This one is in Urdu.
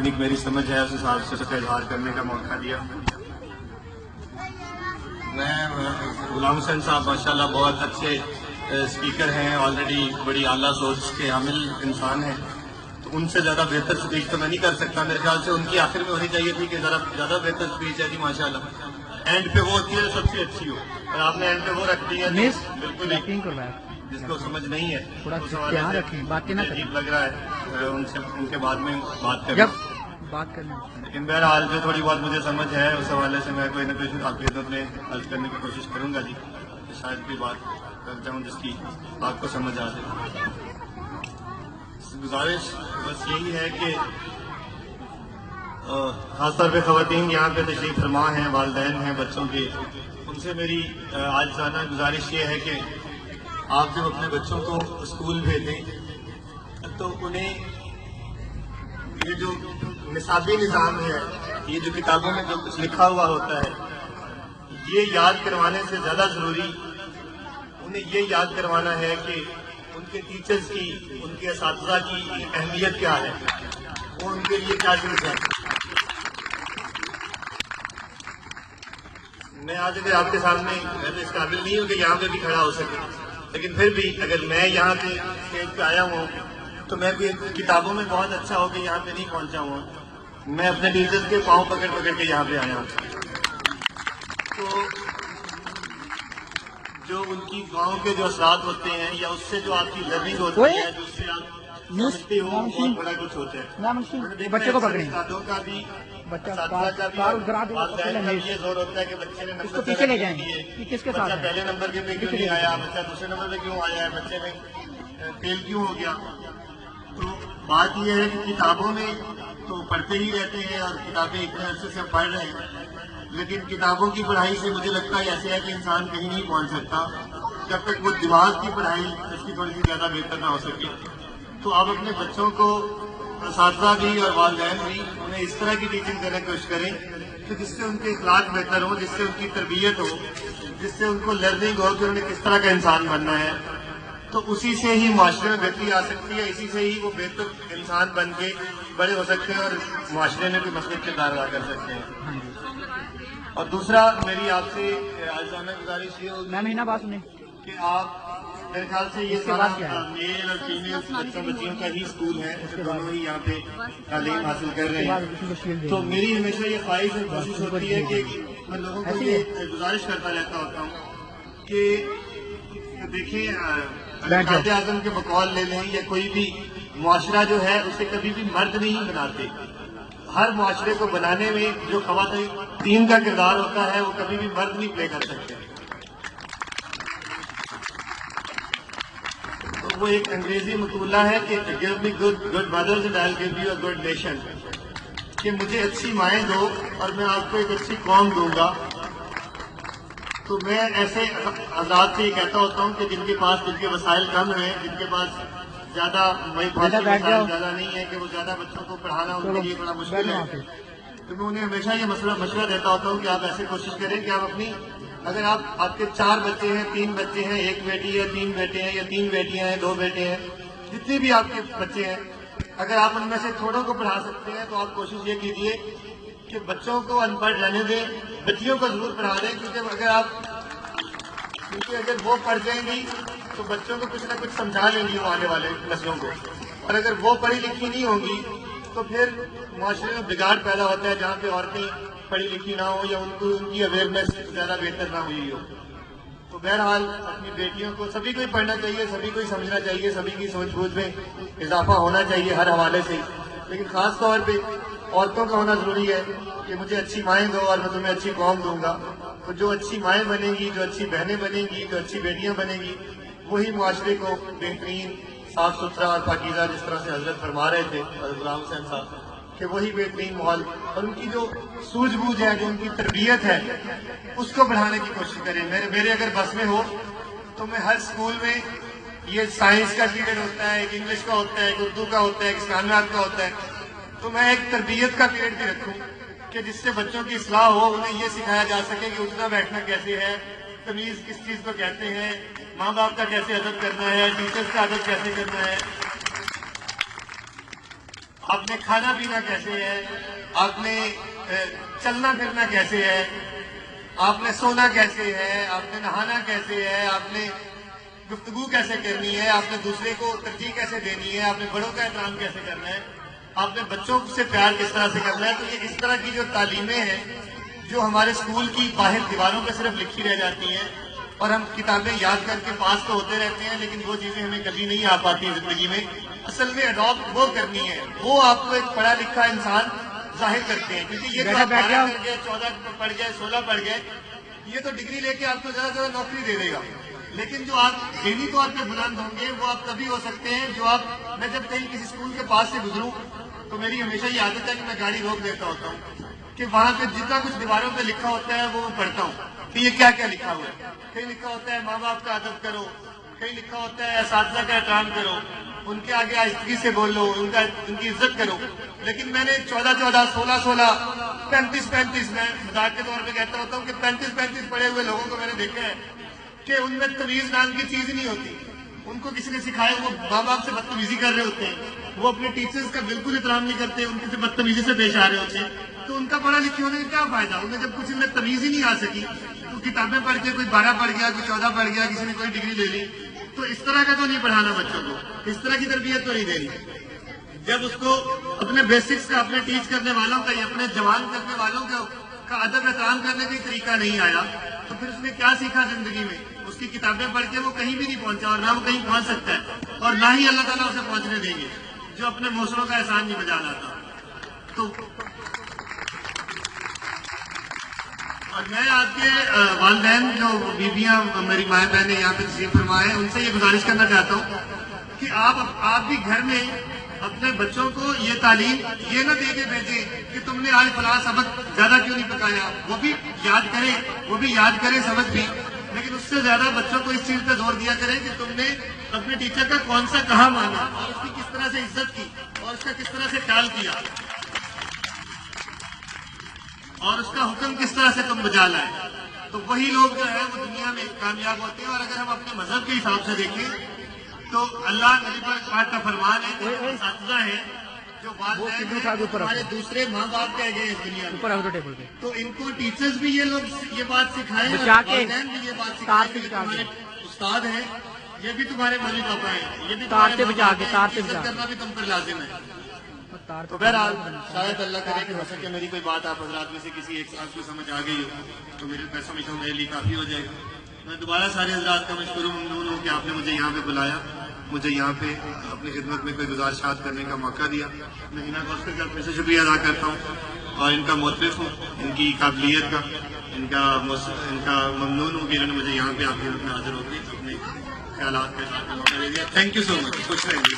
جتنی میری سمجھ ہے اس حساب سے اس کا اظہار کرنے کا موقع دیا. میں غلام حسین صاحب ماشاءاللہ بہت اچھے اسپیکر ہیں, آلریڈی بڑی اعلیٰ سوچ کے حامل انسان ہیں, تو ان سے زیادہ بہتر اسپیچ تو میں نہیں کر سکتا. میرے خیال سے ان کی آخر میں ہونی چاہیے تھی کہ ذرا زیادہ بہتر اسپیچ ہے جی ماشاءاللہ. اینڈ پہ وہ ہوتی ہے سب سے اچھی ہو, اور آپ نے اینڈ پہ وہ رکھ دی ہے بالکل جس کو سمجھ نہیں ہے, اس حوالے سے عجیب لگ رہا ہے ان کے بعد میں بات کرنا. لیکن بہرحال جو تھوڑی بہت مجھے سمجھ ہے اس حوالے سے میں کوئی نہ کوئی آپ کی خدمت میں عرض کرنے کی کوشش کروں گا جی. شاید کوئی بات کرتا ہوں جس کی آپ کو سمجھ آ جائے. گزارش بس یہی ہے کہ خاص طور پہ خواتین یہاں پہ تشریف فرما ہیں, والدین ہیں بچوں کے, ان سے میری آج جانا گزارش یہ ہے کہ آپ جب اپنے بچوں کو اسکول بھیجیں تو انہیں یہ جو نصابی نظام ہے, یہ جو کتابوں میں جو کچھ لکھا ہوا ہوتا ہے, یہ یاد کروانے سے زیادہ ضروری انہیں یہ یاد کروانا ہے کہ ان کے ٹیچرز کی, ان کے اساتذہ کی اہمیت کیا ہے, وہ ان کے لیے کیا چیز ہے. میں آج اگر آپ کے سامنے میں تو اس قابل نہیں ہوں کہ یہاں پہ بھی کھڑا ہو سکے, لیکن پھر بھی اگر میں یہاں پہ اسٹیج پہ آیا ہوں تو میں بھی کتابوں میں بہت اچھا ہو کہ یہاں پہ نہیں پہنچا ہوں. میں اپنے ٹیچرز کے پاؤں پکڑ پکڑ کے یہاں پہ آیا ہوں. تو جو ان کی گاؤں کے جو اثرات ہوتے ہیں یا اس سے جو آپ کی لرننگ ہوتی ہے, جو اس سے آپ سمجھتے ہو, بہت بڑا کچھ ہوتا ہے. بچے کو پکڑیں, استادوں کا بھی, اساتذہ کا بھی, والدین کا بھی یہ زور ہوتا ہے کہ بچے نے نمبر پیچھے لے جائیں, بچہ پہلے نمبر کے پہ کیوں نہیں آیا, بچہ دوسرے نمبر پہ کیوں آیا ہے, بچے نے فیل کیوں ہو گیا. تو بات یہ ہے کہ کتابوں میں تو پڑھتے ہی رہتے ہیں اور کتابیں اتنے عرصے سے پڑھ رہے ہیں, لیکن کتابوں کی پڑھائی سے مجھے لگتا ہے ایسے ہے کہ انسان کہیں نہیں پہنچ سکتا جب تک وہ دماغ کی پڑھائی اس کی تھوڑی سی زیادہ بہتر نہ ہو سکے. تو آپ اپنے بچوں کو, اساتذہ بھی اور والدین بھی, انہیں اس طرح کی ٹیچنگ کرنے کی کوشش کریں کہ جس سے ان کے اخلاق بہتر ہوں, جس سے ان کی تربیت ہو, جس سے ان کو لرننگ ہو کہ انہیں کس طرح کا انسان بننا ہے. تو اسی سے ہی معاشرے میں بہتری آ سکتی ہے, اسی سے ہی وہ بہتر انسان بن کے بڑے ہو سکتے ہیں اور معاشرے میں کوئی مثبت کردار ادا کر سکتے ہیں. اور دوسرا میری آپ سے آجانہ گزارش یہ ہوگی کہ آپ, میرے خیال سے یہ سارا میل اور فیمیل بچیوں کا ہی اسکول ہے, دونوں ہی یہاں پہ تعلیم حاصل کر رہے ہیں. تو میری ہمیشہ یہ خواہش اور کوشش ہوتی ہے کہ میں لوگوں کو یہ گزارش کرتا رہتا ہوتا ہوں کہ دیکھیں, قائد اعظم کے بقول لے لیں یا کوئی بھی معاشرہ جو ہے اسے کبھی بھی مرد نہیں بناتے. ہر معاشرے کو بنانے میں جو خواتین کا کردار ہوتا ہے وہ کبھی بھی مرد نہیں پلے کر سکتے. تو وہ ایک انگریزی مقولہ ہے کہ give me good mothers and I'll give you a good nation, کہ مجھے اچھی مائیں دو اور میں آپ کو ایک اچھی قوم دوں گا. تو میں ایسے حضرات سے یہ کہتا ہوتا ہوں کہ جن کے وسائل کم ہیں, جن کے پاس زیادہ زیادہ نہیں ہے, کہ وہ زیادہ بچوں کو پڑھانا ان کے لیے بڑا مشکل ہے, تو میں انہیں ہمیشہ یہ مشورہ دیتا ہوتا ہوں کہ آپ ایسے کوشش کریں کہ آپ اپنی, اگر آپ کے 4 بچے ہیں, 3 بچے ہیں, 1 بیٹی ہے, 3 بیٹے ہیں یا 3 بیٹیاں ہیں, 2 بیٹے ہیں, جتنے بھی آپ کے بچے ہیں, اگر آپ ان میں سے تھوڑوں کو پڑھا سکتے ہیں تو آپ کوشش یہ کیجیے کہ بچوں کو ان پڑھ رہنے دیں, بچیوں کو ضرور پڑھا دیں, کیونکہ اگر وہ پڑھ جائیں گی تو بچوں کو کچھ نہ کچھ سمجھا لیں گی وہ آنے والے نسلوں کو, اور اگر وہ پڑھی لکھی نہیں ہوں گی تو پھر معاشرے میں بگاڑ پیدا ہوتا ہے جہاں پہ عورتیں پڑھی لکھی نہ ہو یا ان کی اویئرنیس زیادہ بہتر نہ ہوئی ہو. تو بہرحال اپنی بیٹیوں کو, سبھی کو ہی پڑھنا چاہیے, سبھی کو ہی سمجھنا چاہیے, سبھی کی سوچ بوجھ میں اضافہ ہونا چاہیے ہر حوالے سے, لیکن خاص طور پہ عورتوں کا ہونا ضروری ہے کہ مجھے اچھی مائیں دو اور میں تمہیں اچھی قوم دوں گا. تو جو اچھی مائیں بنیں گی, جو اچھی بہنیں بنیں گی, جو اچھی بیٹیاں بنیں گی, وہی معاشرے کو بہترین, صاف ستھرا اور پاکیزہ, جس طرح سے حضرت فرما رہے تھے غلام حسین صاحب, کہ وہی بہترین ماحول, اور ان کی جو سوجھ بوجھ ہے, جو ان کی تربیت ہے, اس کو بڑھانے کی کوشش کریں. میرے اگر بس میں ہو تو میں ہر اسکول میں, یہ سائنس کا پیریڈ ہوتا ہے, ایک انگلش کا ہوتا ہے, ایک اردو کا ہوتا ہے, ایک اسلامیات کا ہوتا ہے, تو میں ایک تربیت کا پیریڈ بھی رکھوں کہ جس سے بچوں کی اصلاح ہو, انہیں یہ سکھایا جا سکے کہ اٹھنا بیٹھنا کیسے ہے, تمیز کس چیز کو کہتے ہیں, ماں باپ کا کیسے ادب کرنا ہے, ٹیچرز کا ادب کیسے کرنا ہے. آپ نے کھانا پینا کیسے ہے، آپ نے چلنا پھرنا کیسے ہے، آپ نے سونا کیسے ہے، آپ نے نہانا کیسے ہے، آپ نے گفتگو کیسے کرنی ہے، آپ نے دوسرے کو ترجیح کیسے دینی ہے، آپ نے بڑوں کا احترام کیسے کرنا ہے، آپ نے بچوں سے پیار کس طرح سے کرنا ہے. تو یہ اس طرح کی جو تعلیمیں ہیں جو ہمارے اسکول کی باہر دیواروں پہ صرف لکھی رہ جاتی ہیں اور ہم کتابیں یاد کر کے پاس تو ہوتے رہتے ہیں، لیکن وہ چیزیں ہمیں کبھی نہیں آ پاتی زندگی میں. اصل میں اڈاپٹ وہ کرنی ہے، وہ آپ کو ایک پڑھا لکھا انسان ظاہر کرتے ہیں. کیونکہ یہ تو آپ 12 پڑھ گئے، 14 پڑھ گئے، 16 پڑھ گئے، یہ تو ڈگری لے کے آپ کو زیادہ سے زیادہ نوکری دے دے گا. لیکن جو آپ دینی طور پہ بلند ہوں گے وہ آپ تبھی ہو سکتے ہیں جو آپ، میں جب کہیں کسی اسکول کے پاس سے گزروں تو میری ہمیشہ یہ عادت ہے کہ میں گاڑی روک دیتا ہوتا ہوں کہ وہاں پہ جتنا کچھ دیواروں پہ لکھا ہوتا ہے وہ میں پڑھتا ہوں کہ یہ کیا کیا لکھا ہوا ہے. کہیں لکھا ہوتا ہے ماں باپ کا ادب کرو، کہیں لکھا ہوتا ہے اساتذہ کا احترام کرو، ان کے آگے آہستگی سے بول لو، ان کی عزت کرو. لیکن میں نے 14 16 35 میں مذاق کے طور پہ کہتا ہوتا ہوں کہ 35 پڑھے ہوئے لوگوں کو میں نے دیکھا ہے کہ ان میں تمیز نام کی چیز نہیں ہوتی. ان کو کسی نے سکھایا، وہ ماں باپ سے بدتمیزی کر رہے ہوتے ہیں، وہ اپنے ٹیچرز کا بالکل احترام نہیں کرتے، ان سے بدتمیزی سے پیش آ رہے ہوتے ہیں. تو ان کا پڑھا لکھے ہونے کا کیا فائدہ؟ انہیں جب کچھ ان میں تمیز ہی نہیں آ سکی تو کتابیں پڑھ کے کوئی 12 پڑھ گیا، کوئی 14 پڑھ گیا، کسی نے کوئی ڈگری لے لی. تو اس طرح کا تو نہیں پڑھانا بچوں کو، اس طرح کی تربیت تو نہیں دینی. جب اس کو اپنے بیسکس کا، اپنے ٹیچ کرنے والوں کا یا اپنے جوان کرنے والوں کا ادب احترام کرنے کا طریقہ نہیں آیا تو پھر اس نے کیا سیکھا زندگی میں؟ اس کی کتابیں پڑھ کے وہ کہیں بھی نہیں پہنچا، اور نہ وہ کہیں پہنچ سکتا ہے، اور نہ ہی اللہ تعالیٰ اسے پہنچنے دیں گے جو اپنے موسروں کا احسان نہیں بجا لاتا. تو اور میں آپ کے والدین جو بیویاں میری مائیں بہنیں یہاں پہ تشریف فرما ہیں، ان سے یہ گزارش کرنا چاہتا ہوں کہ آپ بھی گھر میں اپنے بچوں کو یہ تعلیم یہ نہ دے کے بھیجیں کہ تم نے آج فلاں سبق زیادہ کیوں نہیں پکایا. وہ بھی یاد کریں سبق بھی، لیکن اس سے زیادہ بچوں کو اس چیز پہ زور دیا کریں کہ تم نے اپنے ٹیچر کا کون سا کہا مانا، اور اس کی کس طرح سے عزت کی، اور اس کا کس طرح سے خیال کیا، اور اس کا حکم کس طرح سے تم بجا لائے. تو وہی لوگ جو ہے وہ دنیا میں کامیاب ہوتے ہیں. اور اگر ہم اپنے مذہب کے حساب سے دیکھیں تو اللہ نبی پاک کا فرمان ہے کہ اساتذہ ہیں جو والدین ہمارے دوسرے ماں باپ کہہ گئے اس دنیا میں، تو ان کو ٹیچرز بھی یہ لوگ یہ بات سکھائیں اور والدین بھی یہ بات سکھائیں کہ تمہارے استاد ہیں، یہ بھی تمہارے ممی پاپا ہیں، یہ بھی تمہارے عزت کرنا بھی تم پر لازم ہے. تو بہرحال شاید اللہ کرے کہ ہو سکے میری کوئی بات آپ حضرات میں سے کسی ایک ساتھ کو سمجھ آ گئی ہو تو میرے پیسوں میں میرے لیے کافی ہو جائے گا. میں دوبارہ سارے حضرات کا مشکور ممنون ہوں کہ آپ نے مجھے یہاں پہ بلایا، مجھے یہاں پہ اپنی خدمت میں کوئی گزارشات کرنے کا موقع دیا. میں ہنا کوثر کا پھر سے شکریہ ادا کرتا ہوں اور ان کا مترف ہوں، ان کی قابلیت کا، ان کا ممنون ہوں کہ انہوں نے مجھے یہاں پہ آپ کی خدمت میں حاضر ہو کے اپنے خیالات کا اظہار کا موقع دے دیا. تھینک یو سو مچ. خوش رہیں گے.